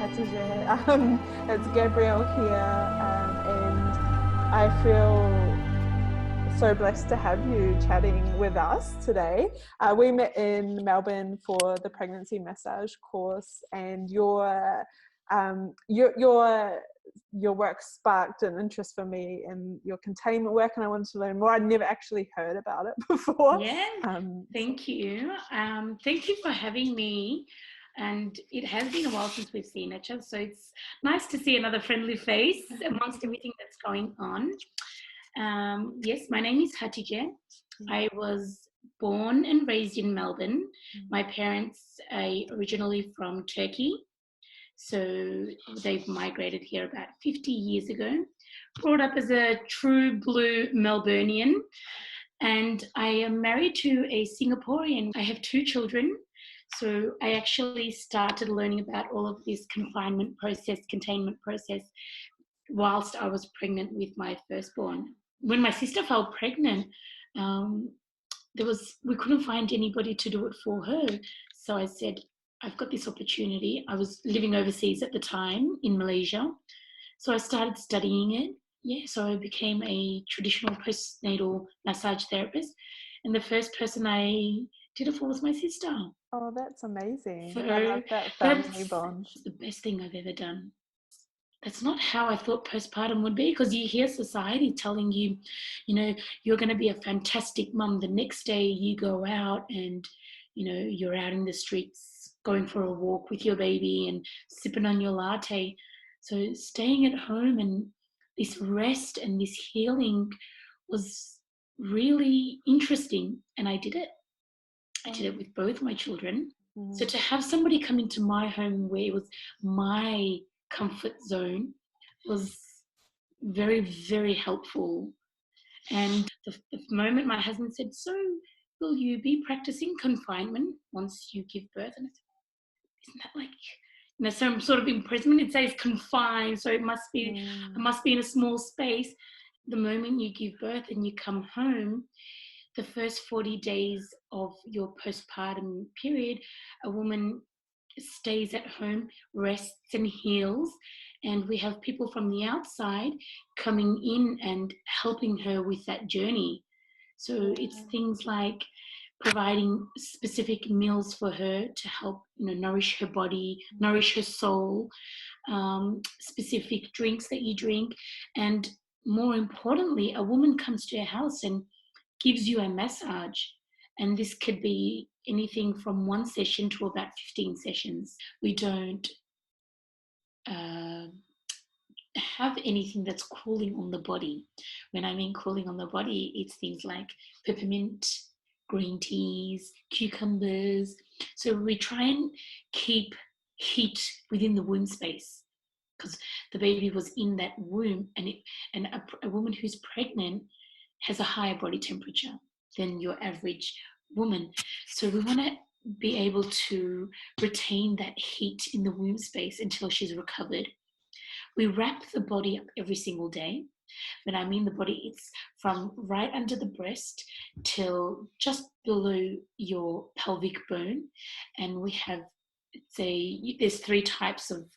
Hatice. It's Gabrielle here, and I feel so blessed to have you chatting with us today. We met in Melbourne for the pregnancy massage course, and your work sparked an interest for me in your containment work, and I wanted to learn more. I'd never actually heard about it before. Yeah, thank you. Thank you for having me. And it has been a while since we've seen each other, so it's nice to see another friendly face amongst everything that's going on. Yes, my name is Hatice. I was born and raised in Melbourne. My parents are originally from Turkey, so they've migrated here about 50 years ago. Brought up as a true blue Melburnian, and I am married to a Singaporean. I have 2 children. So I actually started learning about all of this confinement process, containment process, whilst I was pregnant with my firstborn. When my sister fell pregnant, we couldn't find anybody to do it for her. So I said, I've got this opportunity. I was living overseas at the time in Malaysia. So I started studying it. Yeah, so I became a traditional postnatal massage therapist. And the first person I did it for was my sister. Oh, that's amazing. So I love that family bond. It's the best thing I've ever done. That's not how I thought postpartum would be, because you hear society telling you, you're going to be a fantastic mum. The next day you go out and, you're out in the streets going for a walk with your baby and sipping on your latte. So staying at home and this rest and this healing was really interesting, and I did it. I did it with both my children. So to have somebody come into my home where it was my comfort zone was very, very helpful. And the moment my husband said, so will you be practicing confinement once you give birth? And I said, isn't that like, some sort of imprisonment? It says confined, so it must be in a small space. The moment you give birth and you come home, the first 40 days of your postpartum period, a woman stays at home, rests and heals, and we have people from the outside coming in and helping her with that journey. So it's things like providing specific meals for her to help, nourish her body, nourish her soul, specific drinks that you drink, and more importantly, a woman comes to your house and gives you a massage. And this could be anything from 1 session to about 15 sessions. We don't have anything that's cooling on the body. When I mean cooling on the body, it's things like peppermint, green teas, cucumbers. So we try and keep heat within the womb space, because the baby was in that womb, and a woman who's pregnant has a higher body temperature than your average woman. So we want to be able to retain that heat in the womb space until she's recovered. We wrap the body up every single day. When I mean the body, it's from right under the breast till just below your pelvic bone. And we have, there's 3 types of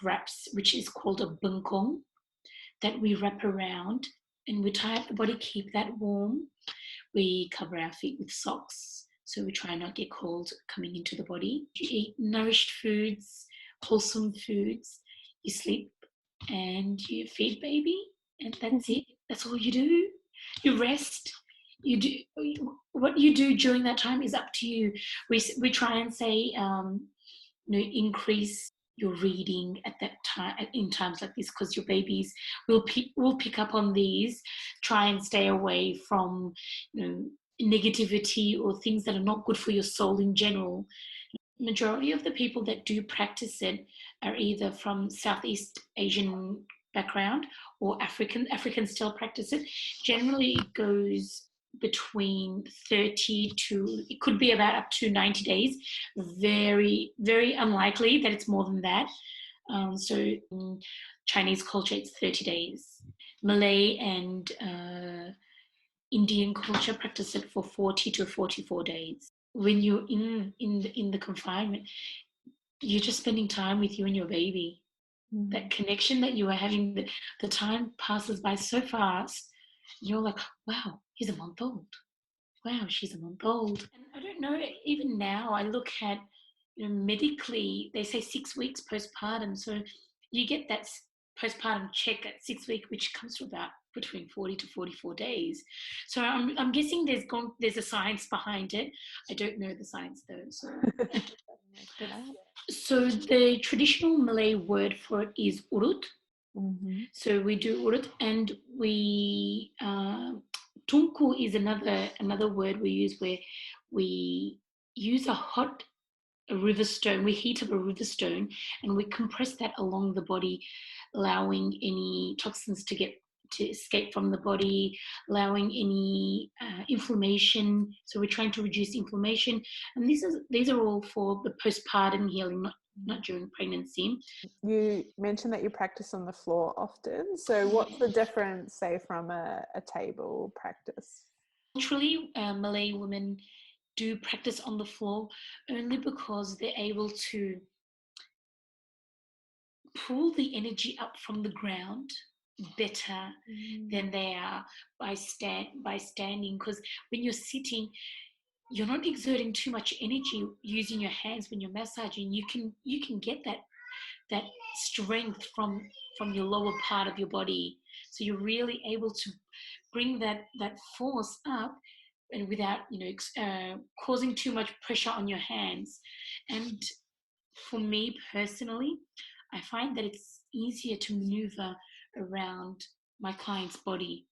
wraps, which is called a bengkong, that we wrap around, and we tie up the body, keep that warm. We cover our feet with socks, so we try not get cold coming into the body. You eat nourished foods, wholesome foods, you sleep and you feed baby, and that's it. That's all you do. You rest. You do what you do during that time is up to you. We try and say, increase your reading at that time, in times like this, because your babies will pick up on these. Try and stay away from negativity or things that are not good for your soul in general. Majority of the people that do practice it are either from Southeast Asian background or African still practice it. Generally it goes between 30 to, it could be about up to 90 days. Very, very unlikely that it's more than that. So in Chinese culture, it's 30 days. Malay and Indian culture practice it for 40 to 44 days. When you're in the confinement, you're just spending time with you and your baby. That connection that you are having, the time passes by so fast. You're like, wow, he's a month old. Wow, she's a month old. And I don't know, even now I look at, medically, they say 6 weeks postpartum. So you get that postpartum check at 6 weeks, which comes to about between 40 to 44 days. So I'm guessing there's a science behind it. I don't know the science though. So, so the traditional Malay word for it is urut. So we do urut, and we tunku is another word we use, where we use a river stone. We heat up a river stone and we compress that along the body, allowing any toxins to escape from the body, allowing any inflammation. So we're trying to reduce inflammation, and these are all for the postpartum healing, not during pregnancy. You mentioned that you practice on the floor often. So what's the difference, say, from a table practice? Naturally, Malay women do practice on the floor only because they're able to pull the energy up from the ground better than they are by standing. Because when you're sitting, you're not exerting too much energy using your hands when you're massaging. You can get that strength from your lower part of your body. So you're really able to bring that force up, and without causing too much pressure on your hands. And for me personally, I find that it's easier to maneuver around my client's body,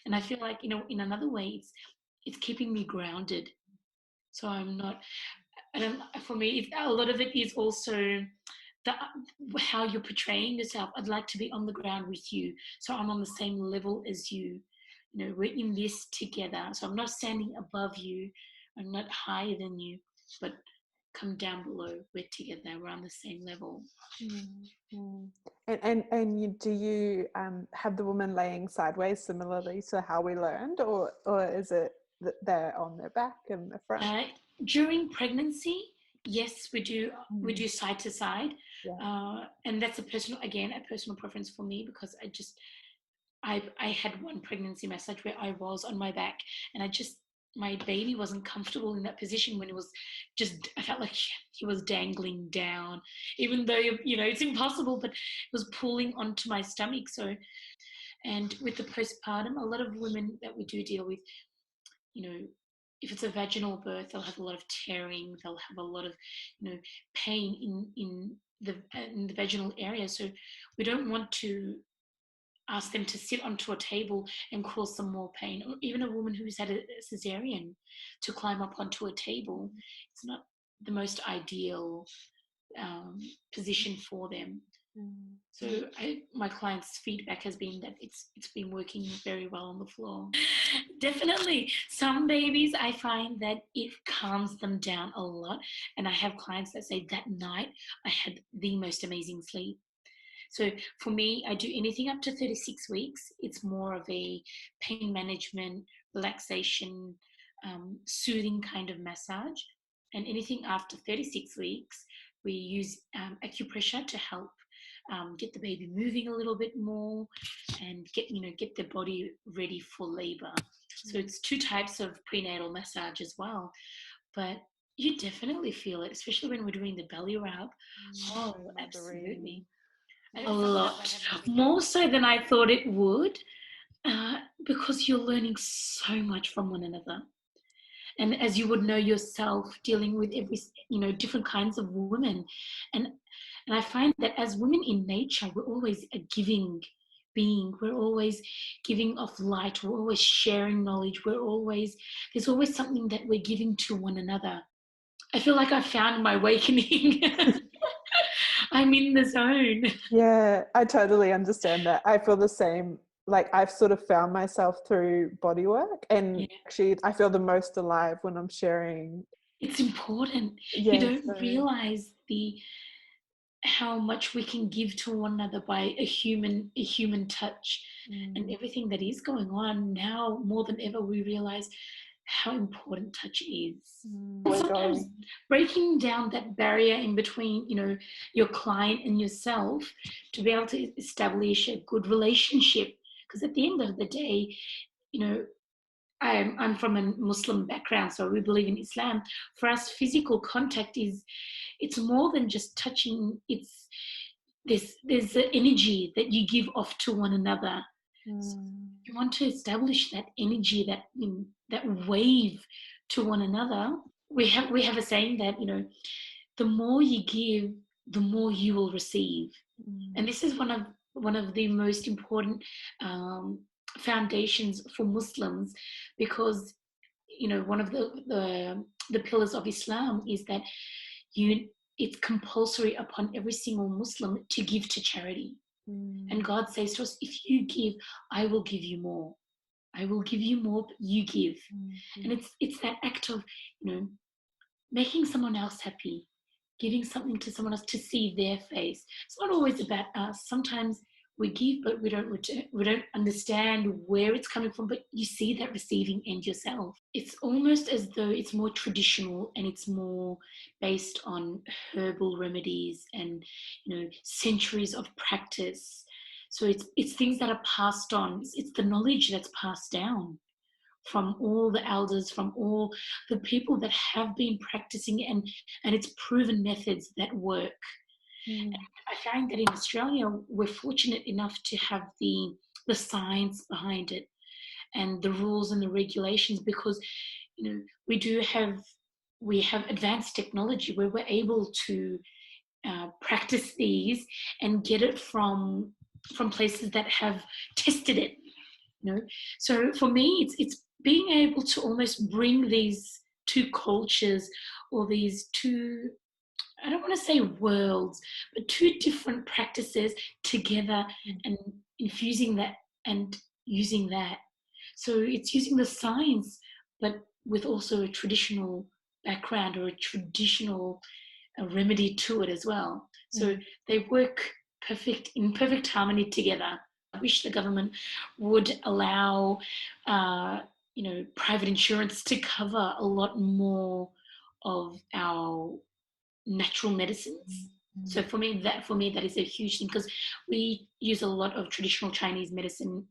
and I feel like, in another way, it's keeping me grounded. So I'm not. For me, a lot of it is also how you're portraying yourself. I'd like to be on the ground with you, so I'm on the same level as you. We're in this together. So I'm not standing above you. I'm not higher than you, but come down below. We're together. We're on the same level. And do you have the woman laying sideways similarly to how we learned, or is it that they're on their back and the front? During pregnancy, yes, we do side to side, and that's a personal preference for me, because I had one pregnancy massage where I was on my back, and my baby wasn't comfortable in that position when it was I felt like he was dangling down, even though, it's impossible, but it was pulling onto my stomach. So, and with the postpartum, a lot of women that we do deal with, if it's a vaginal birth, they'll have a lot of tearing, they'll have a lot of, pain in the vaginal area. So we don't want to ask them to sit onto a table and cause some more pain. Or even a woman who's had a cesarean, to climb up onto a table, it's not the most ideal position for them. So my clients' feedback has been that it's been working very well on the floor. Definitely. Some babies, I find that it calms them down a lot. And I have clients that say that night I had the most amazing sleep. So for me, I do anything up to 36 weeks. It's more of a pain management, relaxation, soothing kind of massage. And anything after 36 weeks, we use acupressure to help get the baby moving a little bit more, and get their body ready for labor. So it's 2 types of prenatal massage as well. But you definitely feel it, especially when we're doing the belly rub. Oh, absolutely. A lot more so than I thought it would, because you're learning so much from one another. And as you would know yourself, dealing with different kinds of women, and I find that as women in nature, we're always a giving being. We're always giving of light. We're always sharing knowledge. There's always something that we're giving to one another. I feel like I found my awakening. I'm in the zone. Yeah, I totally understand that. I feel the same. Like, I've sort of found myself through bodywork, and actually I feel the most alive when I'm sharing. It's important. You don't realize how much we can give to one another by a human touch. And everything that is going on now, more than ever, we realize how important touch is. We're Sometimes going. breaking down that barrier in between, you know, your client and yourself to be able to establish a good relationship. Because at the end of the day, you know, I'm from a Muslim background, so we believe in Islam. For us, physical contact it's more than just touching. It's there's the energy that you give off to one another. So you want to establish that energy, that wave to one another. We have a saying that, you know, the more you give, the more you will receive. And this is one of the most important foundations for Muslims, because, you know, one of the pillars of Islam is that it's compulsory upon every single Muslim to give to charity. And God says to us, if you give, I will give you more. I will give you more, but you give. And it's that act of, you know, making someone else happy, giving something to someone else to see their face. It's not always about us. Sometimes we give, but we don't understand where it's coming from, but you see that receiving end yourself. It's almost as though it's more traditional and it's more based on herbal remedies and, you know, centuries of practice. So it's things that are passed on. It's the knowledge that's passed down from all the elders, from all the people that have been practicing, and it's proven methods that work. I find that in Australia, we're fortunate enough to have the science behind it and the rules and the regulations, because, you know, we have advanced technology where we're able to practice these and get it from places that have tested it. You know, so for me, it's being able to almost bring these two cultures, or these two, I don't want to say worlds, but two different practices together, and infusing that and using that. So it's using the science, but with also a traditional background, or a traditional remedy to it as well. So they work in perfect harmony together. I wish the government would allow, you know, private insurance to cover a lot more of our natural medicines. So for me that is a huge thing, because we use a lot of traditional Chinese medicine,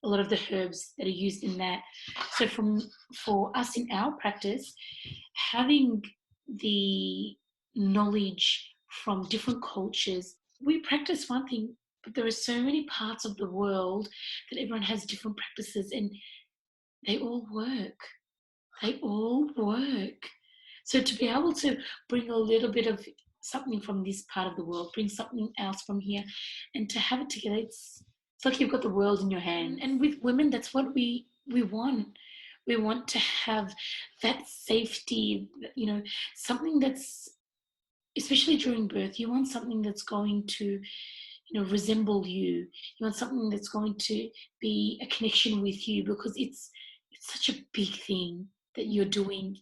a lot of the herbs that are used in that. So for us in our practice, having the knowledge from different cultures, we practice one thing, but there are so many parts of the world that everyone has different practices, and they all work. They all work. So to be able to bring a little bit of something from this part of the world, bring something else from here, and to have it together, it's like you've got the world in your hand. And with women, that's what we want. We want to have that safety, you know, something that's, especially during birth, you want something that's going to, you know, resemble you. You want something that's going to be a connection with you, because it's such a big thing that you're doing,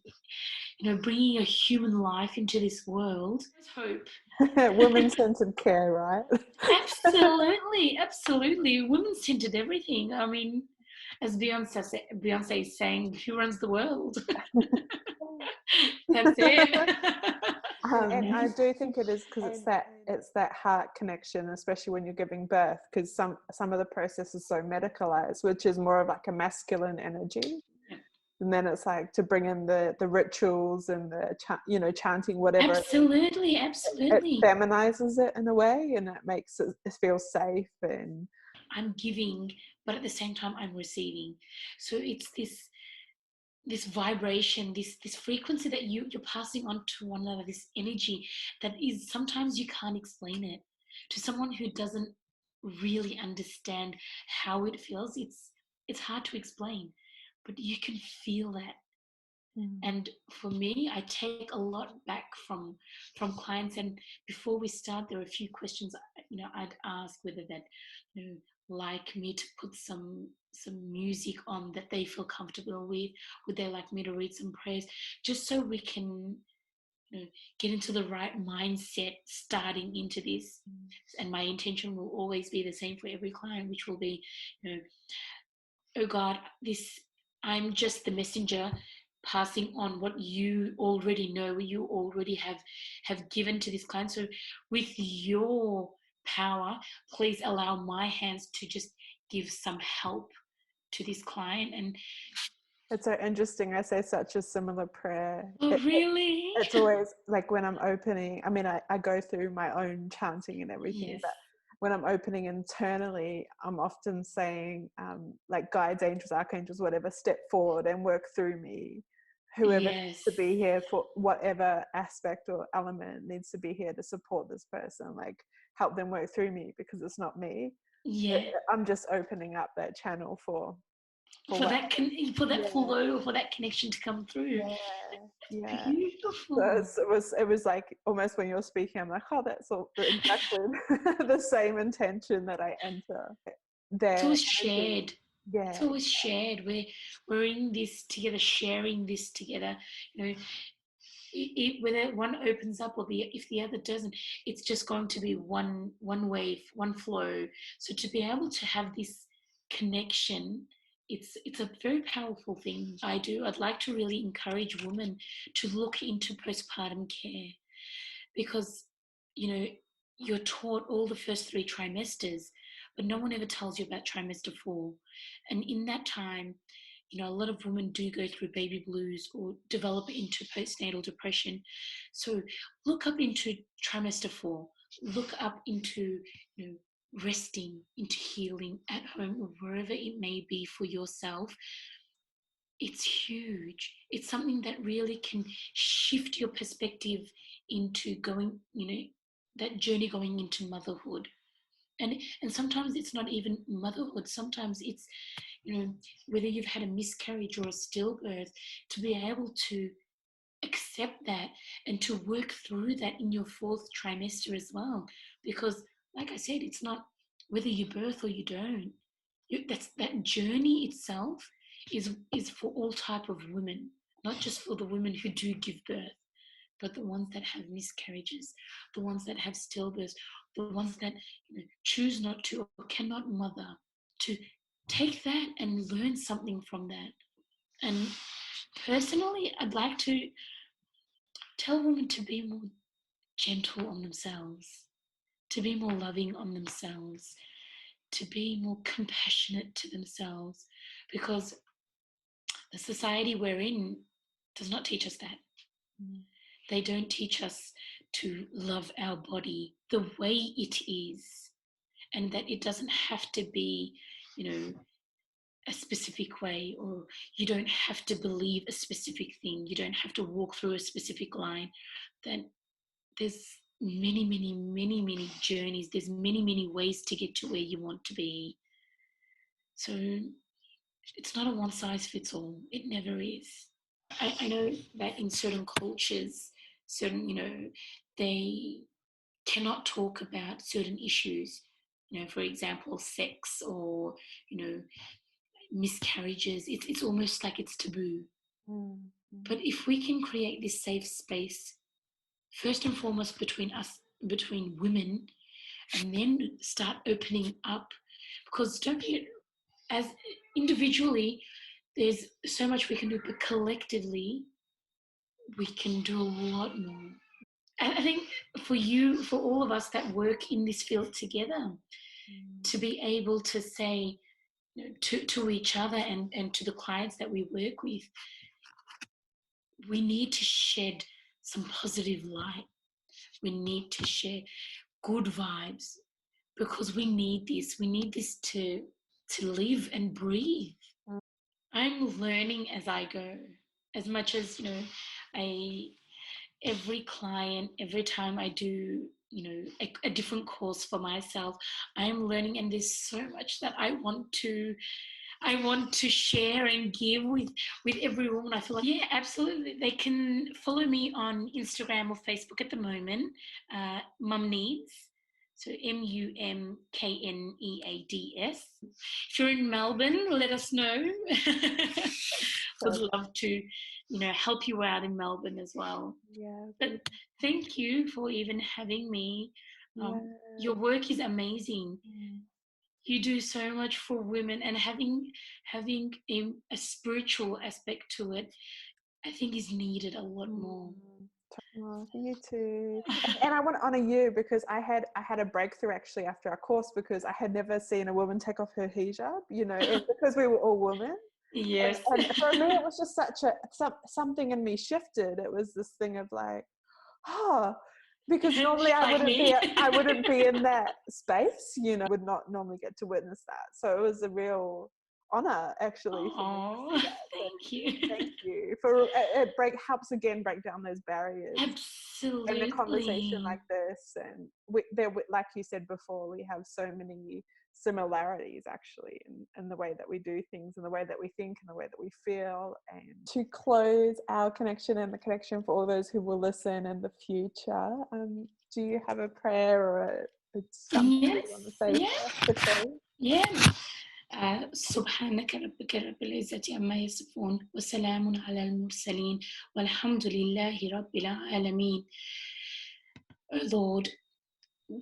you know, bringing a human life into this world. There's hope. Women-centered care, right? Absolutely. Women-centered everything. I mean, as Beyonce is saying, who runs the world? That's it. And I do think it is, because it's that heart connection, especially when you're giving birth, because some of the process is so medicalized, which is more of like a masculine energy. And then it's like to bring in the rituals and the chanting, whatever. Absolutely. It feminizes it in a way, and it makes it feel safe. And I'm giving, but at the same time I'm receiving. So it's this vibration, this frequency that you're passing on to one another, this energy that is, sometimes you can't explain it to someone who doesn't really understand how it feels. It's hard to explain, but you can feel that. And for me, I take a lot back from clients, and before we start, there are a few questions, you know, I'd ask whether that, you know, like me to put some music on that they feel comfortable with. Would they like me to read some prayers, just so we can, you know, get into the right mindset starting into this. And my intention will always be the same for every client, which will be, you know, oh God, I'm just the messenger. passing on what you already know, what you already have given to this client. So with your power, please allow my hands to just give some help to this client. And it's so interesting. I say such a similar prayer. oh, really? It's always like when I'm opening, I mean, I go through my own chanting and everything, Yes. but when I'm opening internally, I'm often saying, like, guides, angels, archangels, whatever, step forward and work through me. Whoever Yes. needs to be here for whatever aspect or element needs to be here to support this person, like help them work through me, because it's not me. Yeah. I'm just opening up that channel for that yeah. flow, for that connection to come through. Yeah. Beautiful. So it was like almost when you're speaking, I'm like, oh, that's all exactly the same intention that I enter. It's always shared. Yeah. It's always shared. We're in this together, sharing this together. You know, whether one opens up or if the other doesn't, it's just going to be one wave, one flow. So to be able to have this connection, it's a very powerful thing. I'd like to really encourage women to look into postpartum care, because you're taught all the first 3 trimesters, but no one ever tells you about trimester 4. And in that time, a lot of women do go through baby blues or develop into postnatal depression. So look up into trimester 4. Look up into resting, into healing at home or wherever it may be for yourself. It's huge. It's something that really can shift your perspective into going, that journey going into motherhood. And sometimes it's not even motherhood. Sometimes it's, whether you've had a miscarriage or a stillbirth, to be able to accept that and to work through that in your 4th trimester as well. Because, like I said, it's not whether you birth or you don't. That journey itself is for all type of women, not just for the women who do give birth, but the ones that have miscarriages, the ones that have stillbirths, the ones that choose not to or cannot mother, to take that and learn something from that. And personally, I'd like to tell women to be more gentle on themselves, to be more loving on themselves, to be more compassionate to themselves, because the society we're in does not teach us that. They don't teach us to love our body the way it is, and that it doesn't have to be, a specific way, or you don't have to believe a specific thing. You don't have to walk through a specific line. That there's many, many, many, many journeys. There's many, many ways to get to where you want to be. So it's not a one size fits all. It never is. I know that in certain cultures, they cannot talk about certain issues. For example, sex or, miscarriages. It's almost like it's taboo. But if we can create this safe space, first and foremost between women, and then start opening up, because don't forget, as individually, there's so much we can do, but collectively, we can do a lot more. I think for all of us that work in this field together, to be able to say to each other and to the clients that we work with, we need to shed some positive light. We need to share good vibes, because we need this. We need this to live and breathe. I'm learning as I go. As much as, every client, every time I do, a different course for myself, I'm learning, and there's so much that I want to share and give with every woman. I feel like, yeah, absolutely. They can follow me on Instagram or Facebook at the moment, Mum Kneads. So MUMKNEADS. If you're in Melbourne, let us know. Would love to, help you out in Melbourne as well. Yeah. But thank you for even having me. Your work is amazing. You do so much for women, and having a spiritual aspect to it. I think is needed a lot more. Oh, you too. And I want to honor you because I had a breakthrough actually after our course, because I had never seen a woman take off her hijab, you know, and because we were all women. Yes. And for me, it was just something in me shifted. It was this thing of like, because normally I wouldn't be in that space, you know, would not normally get to witness that. So it was a real honor actually for me. Thank you. Thank you for it. Helps again break down those barriers. Absolutely. In a conversation like this, and like you said before, we have so many similarities actually in the way that we do things, and the way that we think, and the way that we feel. And to close our connection and the connection for all those who will listen in the future, do you have a prayer or something you want to say to close? Yeah. سبحانك ربك رب العزة عما يصفون وسلام على المرسلين والحمد لله رب العالمين. Lord,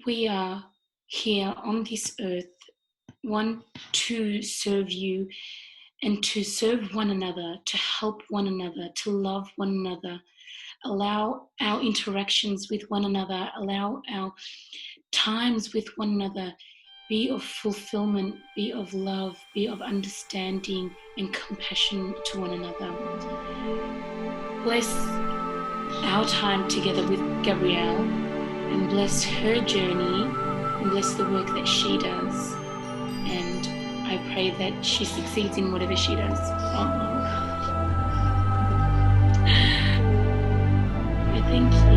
we are here on this earth, one, to serve you and to serve one another, to help one another, to love one another, allow our interactions with one another, allow our times with one another be of fulfillment, be of love, be of understanding and compassion to one another. Bless our time together with Gabrielle, and bless her journey, and bless the work that she does. And I pray that she succeeds in whatever she does. I thank you.